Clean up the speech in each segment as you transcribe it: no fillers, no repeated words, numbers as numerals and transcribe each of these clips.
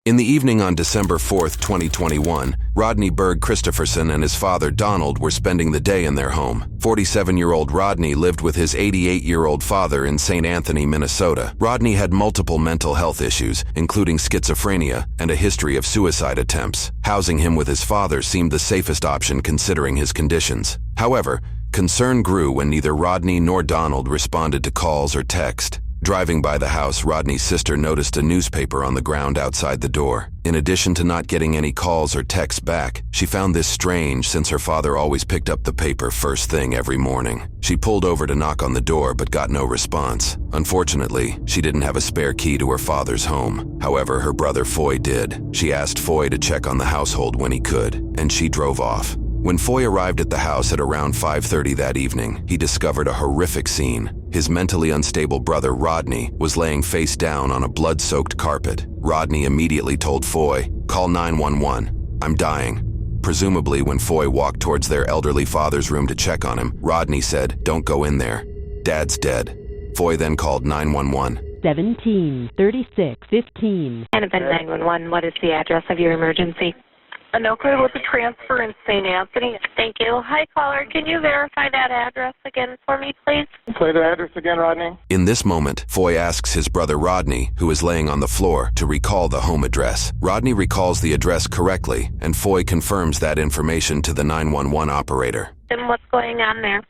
In the evening on December 4th, 2021, Rodney Berg Christopherson and his father Donald were spending the day in their home. 47-year-old Rodney lived with his 88-year-old father in St. Anthony, Minnesota. Rodney had multiple mental health issues, including schizophrenia and a history of suicide attempts. Housing him with his father seemed the safest option considering his conditions. However, concern grew when neither Rodney nor Donald responded to calls or text. Driving by the house, Rodney's sister noticed a newspaper on the ground outside the door. In addition to not getting any calls or texts back, she found this strange since her father always picked up the paper first thing every morning. She pulled over to knock on the door but got no response. Unfortunately, she didn't have a spare key to her father's home. However, her brother Foy did. She asked Foy to check on the household when he could, and she drove off. When Foy arrived at the house at around 5:30 that evening, he discovered a horrific scene. His mentally unstable brother Rodney was laying face down on a blood-soaked carpet. Rodney immediately told Foy, "Call 911. I'm dying." Presumably, when Foy walked towards their elderly father's room to check on him, Rodney said, "Don't go in there. Dad's dead." Foy then called 911. 173615. Hennepin 911, what is the address of your emergency? Anoka with a transfer in St. Anthony. Thank you. Hi, caller. Can you verify that address again for me, please? Play the address again, Rodney. In this moment, Foy asks his brother Rodney, who is laying on the floor, to recall the home address. Rodney recalls the address correctly, and Foy confirms that information to the 911 operator. And what's going on there?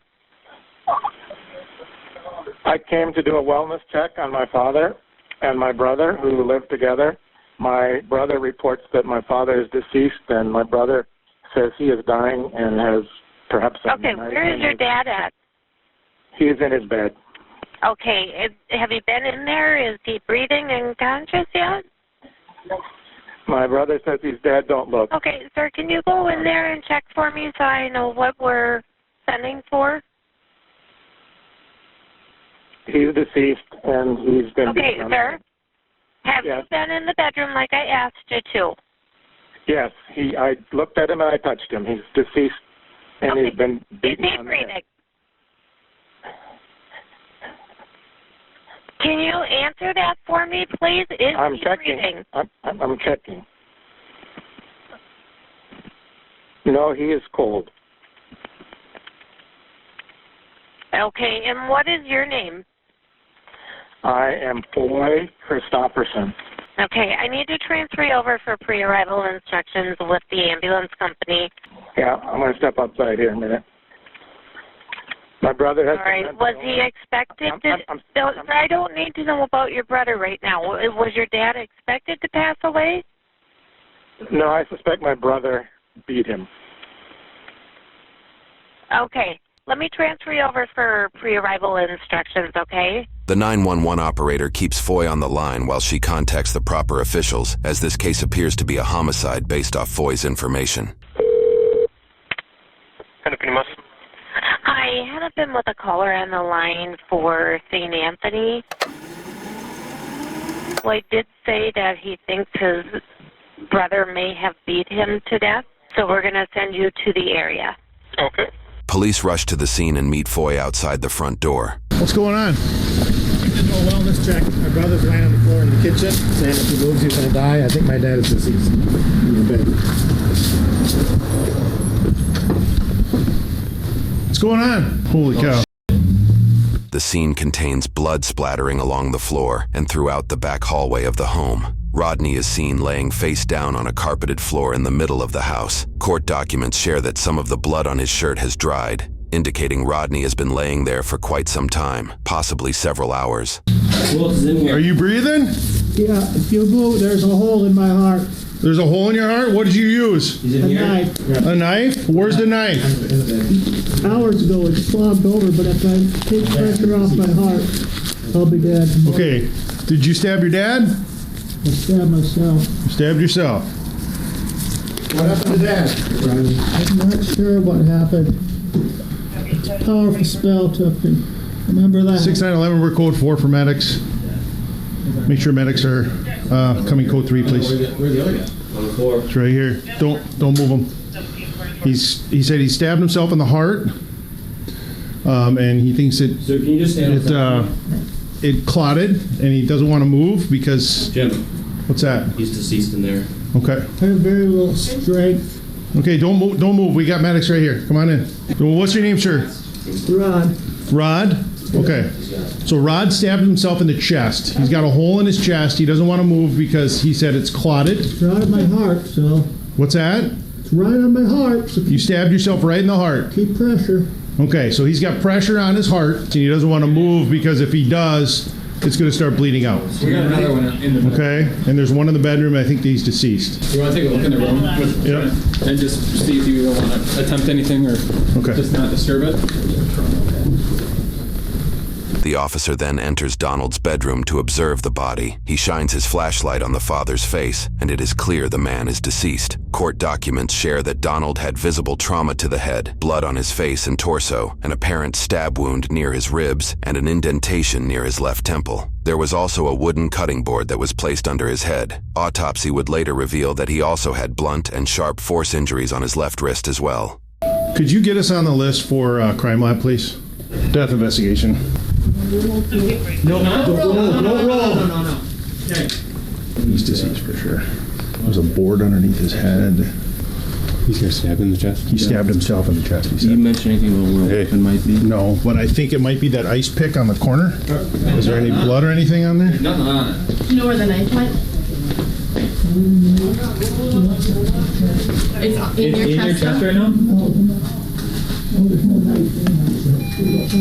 I came to do a wellness check on my father and my brother who live together. My brother reports that my father is deceased, and my brother says he is dying and has perhaps... Okay, where is your dad at? He is in his bed. Okay, have you been in there? Is he breathing and conscious yet? My brother says he's dead. Don't look. Okay, sir, can you go in there and check for me so I know what we're sending for? He's deceased, and he's been... Okay, sir. Have you been in the bedroom like I asked you to? Yes. I looked at him and I touched him. He's deceased, and he's been beaten on the head. Can you answer that for me, please? I'm he checking. breathing? I'm checking. No, he is cold. Okay, and what is your name? I am Foy Christopherson. Okay, I need to transfer you over for pre-arrival instructions with the ambulance company. Yeah, I'm going to step outside here a minute. My brother has... All right, was he expected to... I don't need to know about your brother right now. Was your dad expected to pass away? No, I suspect my brother beat him. Okay, let me transfer you over for pre-arrival instructions, okay? The 911 operator keeps Foy on the line while she contacts the proper officials, as this case appears to be a homicide based off Foy's information. I had been with a caller on the line for St. Anthony. Well, he did say that he thinks his brother may have beat him to death, so we're going to send you to the area. Okay. Police rush to the scene and meet Foy outside the front door. What's going on? Did a wellness check. My brother's laying on the floor in the kitchen, saying if he moves, he's going to die. I think my dad is deceased. In bed. What's going on? Holy cow. The scene contains blood splattering along the floor and throughout the back hallway of the home. Rodney is seen laying face down on a carpeted floor in the middle of the house. Court documents share that some of the blood on his shirt has dried, indicating Rodney has been laying there for quite some time, possibly several hours. Are you breathing? Yeah, if you move, there's a hole in my heart. There's a hole in your heart? What did you use? A knife. A knife? Where's the knife? Hours ago, it's clogged over, but if I take pressure off my heart, I'll be dead. Okay. Did you stab your dad? I stabbed myself. You stabbed yourself. What happened to Dad? I'm not sure what happened. A powerful spell took me. Remember that? 6911, we're code 4 for medics. Make sure medics are coming code 3, please. Where's the other guy? On the floor. It's right here. Don't move him. He said he stabbed himself in the heart, and he thinks it So can you just stand it clotted, and he doesn't want to move because Jim, What's that? He's deceased in there. Okay. I have very little strength. Okay, don't move. Don't move. We got medics right here. Come on in. Well, what's your name, sir? Rod. Rod? Okay. So Rod stabbed himself in the chest. He's got a hole in his chest. He doesn't want to move because he said it's clotted. It's right on my heart, so. What's that? It's right on my heart. So You stabbed yourself right in the heart. keep pressure. Okay, so he's got pressure on his heart, and he doesn't want to move because if he does, it's going to start bleeding out. We got another one in the bedroom. Okay, and there's one in the bedroom. I think he's deceased. You want to take a look in the room? Yep. And just see if you want to attempt anything or just not disturb it? The officer then enters Donald's bedroom to observe the body. He shines his flashlight on the father's face, and it is clear the man is deceased. Court documents share that Donald had visible trauma to the head, blood on his face and torso, an apparent stab wound near his ribs, and an indentation near his left temple. There was also a wooden cutting board that was placed under his head. Autopsy would later reveal that he also had blunt and sharp force injuries on his left wrist as well. Could you get us on the list for crime lab, please? Death investigation. No, no. Okay. He's deceased for sure. There's a board underneath his head. He's got stabbed in the chest? He stabbed himself in the chest, he Did you said. mention anything about where the weapon might be? No, but I think it might be that ice pick on the corner. Is there any blood or anything on there? Nothing on it. Do you know where the knife went? It's in your chest right now?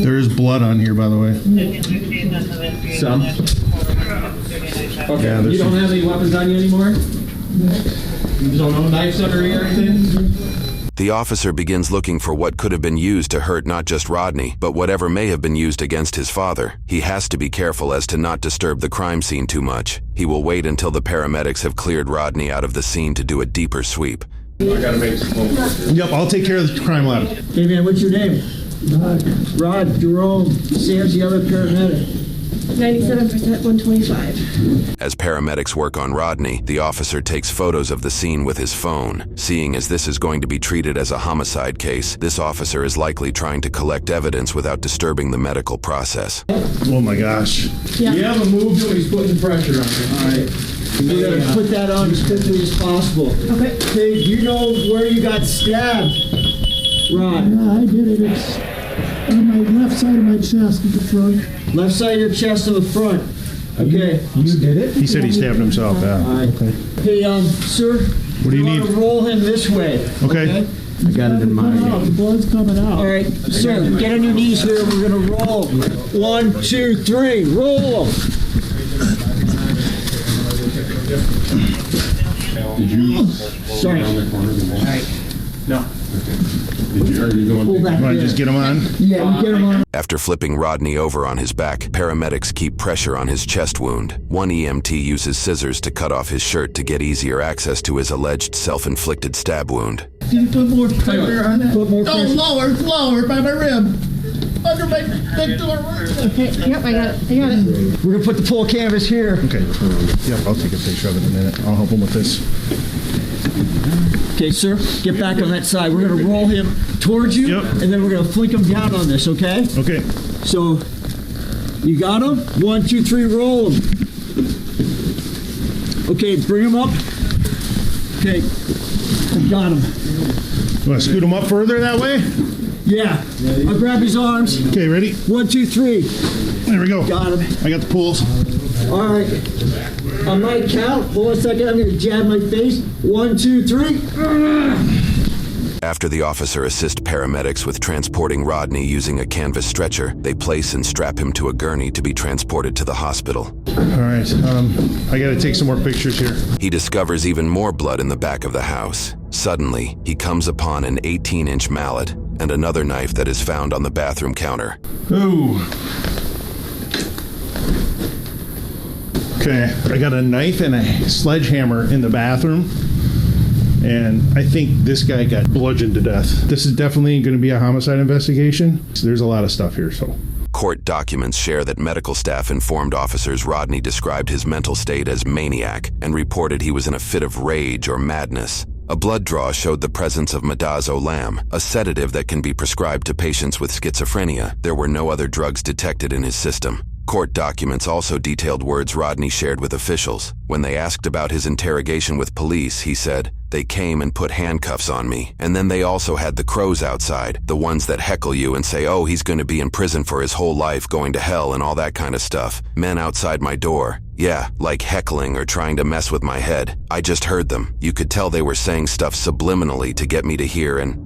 There is blood on here, by the way. Some. Okay, Yeah, you don't have any weapons on you anymore? You don't know knives under here or anything? The officer begins looking for what could have been used to hurt not just Rodney, but whatever may have been used against his father. He has to be careful as to not disturb the crime scene too much. He will wait until the paramedics have cleared Rodney out of the scene to do a deeper sweep. I gotta make some phone calls. Yep, I'll take care of the crime lab. Hey man, what's your name? Rod Jerome. Sam's the other paramedic. 97%, 125. As paramedics work on Rodney, the officer takes photos of the scene with his phone. Seeing as this is going to be treated as a homicide case, this officer is likely trying to collect evidence without disturbing the medical process. Oh my gosh. Yeah. You haven't moved when he's putting pressure on it. All right. We gotta put that on as quickly as possible. Okay. Hey, do you know where you got stabbed? Rod. Yeah, I did it. It's on my left side of my chest in the front. Left side of your chest in the front. Okay. You did it? He said he stabbed himself, yeah. All right. Okay. Hey, sir. What do you need? Want to roll him this way. Okay. I got it in mind. The blood's coming out. All right, sir, get on your knees here. We're gonna roll. 1, 2, 3, roll them. Did you Sorry. on the corner of the wall? All right. No. Did you, are you going Pull to? back You want to there. just get him on? Yeah, we get him on. After flipping Rodney over on his back, paramedics keep pressure on his chest wound. One EMT uses scissors to cut off his shirt to get easier access to his alleged self-inflicted stab wound. Can you put more pressure on that? Put more No, pressure. lower, by my rib. Under my neck door. Okay, yep, I got it. We're gonna put the full canvas here. Okay. Yep, I'll take a picture of it in a minute. I'll help him with this. Okay, sir, get back on that side. We're gonna roll him towards you, Yep. and then we're gonna flick him down on this, okay? Okay. So, you got him? 1, 2, 3, roll him. Okay, bring him up. Okay, I got him. You want to scoot him up further that way? Yeah, I'll grab his arms. Okay, ready? 1, 2, 3. There we go. Got him. I got the pools. All right. On my count, hold on a second, I'm gonna jab my face. 1, 2, 3. After the officer assists paramedics with transporting Rodney using a canvas stretcher, they place and strap him to a gurney to be transported to the hospital. All right. I got to take some more pictures here. He discovers even more blood in the back of the house. Suddenly, he comes upon an 18-inch mallet and another knife that is found on the bathroom counter. Ooh. Okay, I got a knife and a sledgehammer in the bathroom, and I think this guy got bludgeoned to death. This is definitely going to be a homicide investigation. There's a lot of stuff here, so. Court documents share that medical staff informed officers Rodney described his mental state as maniac and reported he was in a fit of rage or madness. A blood draw showed the presence of midazolam, a sedative that can be prescribed to patients with schizophrenia. There were no other drugs detected in his system. Court documents also detailed words Rodney shared with officials. When they asked about his interrogation with police, he said, "They came and put handcuffs on me. And then they also had the crows outside, the ones that heckle you and say, oh, he's going to be in prison for his whole life, going to hell and all that kind of stuff. Men outside my door. Yeah, like heckling or trying to mess with my head. I just heard them. You could tell they were saying stuff subliminally to get me to hear and,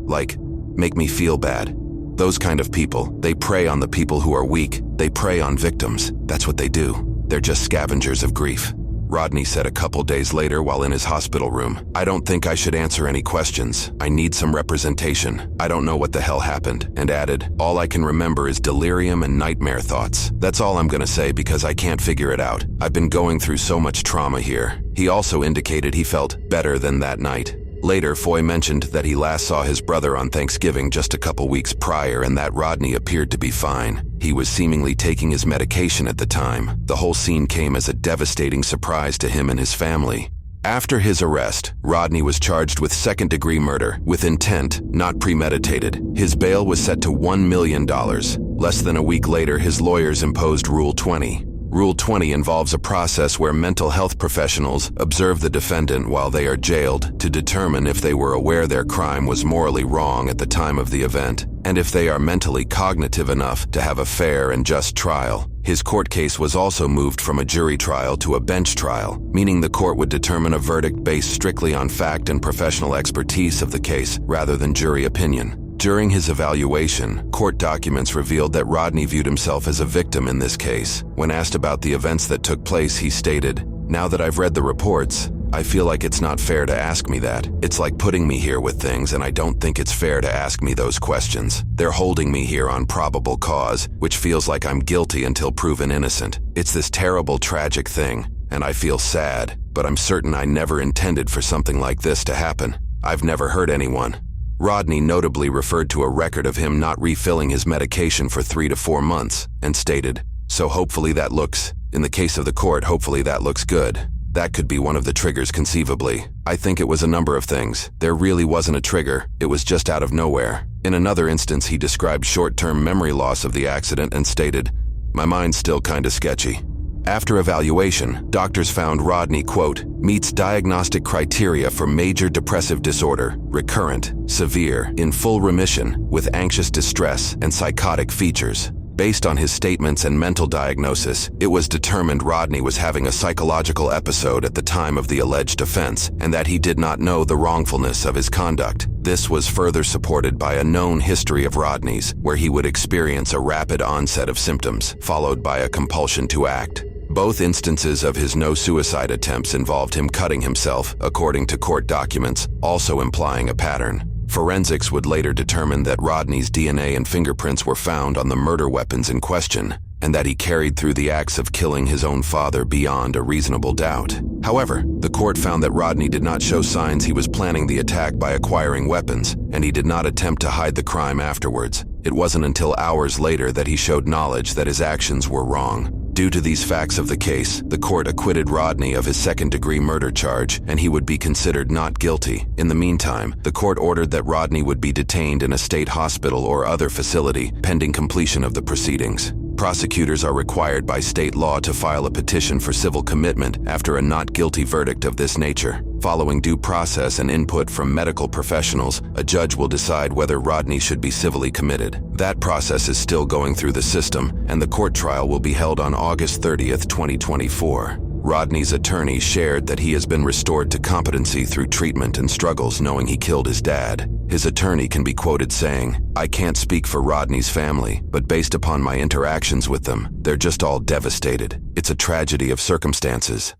like, make me feel bad. Those kind of people, they prey on the people who are weak. They prey on victims. That's what they do. They're just scavengers of grief." Rodney said a couple days later while in his hospital room, "I don't think I should answer any questions. I need some representation. I don't know what the hell happened," and added, "All I can remember is delirium and nightmare thoughts. That's all I'm gonna say because I can't figure it out. I've been going through so much trauma here." He also indicated he felt better than that night. Later, Foy mentioned that he last saw his brother on Thanksgiving just a couple weeks prior and that Rodney appeared to be fine. He was seemingly taking his medication at the time. The whole scene came as a devastating surprise to him and his family. After his arrest, Rodney was charged with second-degree murder, with intent, not premeditated. His bail was set to $1 million. Less than a week later, his lawyers imposed Rule 20. Rule 20 involves a process where mental health professionals observe the defendant while they are jailed to determine if they were aware their crime was morally wrong at the time of the event, and if they are mentally cognitive enough to have a fair and just trial. His court case was also moved from a jury trial to a bench trial, meaning the court would determine a verdict based strictly on fact and professional expertise of the case rather than jury opinion. During his evaluation, court documents revealed that Rodney viewed himself as a victim in this case. When asked about the events that took place, he stated, "Now that I've read the reports, I feel like it's not fair to ask me that. It's like putting me here with things, and I don't think it's fair to ask me those questions. They're holding me here on probable cause, which feels like I'm guilty until proven innocent. It's this terrible, tragic thing, and I feel sad, but I'm certain I never intended for something like this to happen. I've never hurt anyone." Rodney notably referred to a record of him not refilling his medication for 3 to 4 months and stated, "So hopefully that looks, in the case of the court, hopefully that looks good. That could be one of the triggers conceivably. I think it was a number of things. There really wasn't a trigger. It was just out of nowhere." In another instance, he described short-term memory loss of the accident and stated, "My mind's still kinda sketchy." After evaluation, doctors found Rodney, quote, "meets diagnostic criteria for major depressive disorder, recurrent, severe, in full remission, with anxious distress and psychotic features." Based on his statements and mental diagnosis, it was determined Rodney was having a psychological episode at the time of the alleged offense, and that he did not know the wrongfulness of his conduct. This was further supported by a known history of Rodney's, where he would experience a rapid onset of symptoms, followed by a compulsion to act. Both instances of his no-suicide attempts involved him cutting himself, according to court documents, also implying a pattern. Forensics would later determine that Rodney's DNA and fingerprints were found on the murder weapons in question, and that he carried through the acts of killing his own father beyond a reasonable doubt. However, the court found that Rodney did not show signs he was planning the attack by acquiring weapons, and he did not attempt to hide the crime afterwards. It wasn't until hours later that he showed knowledge that his actions were wrong. Due to these facts of the case, the court acquitted Rodney of his second-degree murder charge, and he would be considered not guilty. In the meantime, the court ordered that Rodney would be detained in a state hospital or other facility pending completion of the proceedings. Prosecutors are required by state law to file a petition for civil commitment after a not guilty verdict of this nature. Following due process and input from medical professionals, a judge will decide whether Rodney should be civilly committed. That process is still going through the system, and the court trial will be held on August 30th, 2024. Rodney's attorney shared that he has been restored to competency through treatment and struggles knowing he killed his dad. His attorney can be quoted saying, "I can't speak for Rodney's family, but based upon my interactions with them, they're just all devastated. It's a tragedy of circumstances.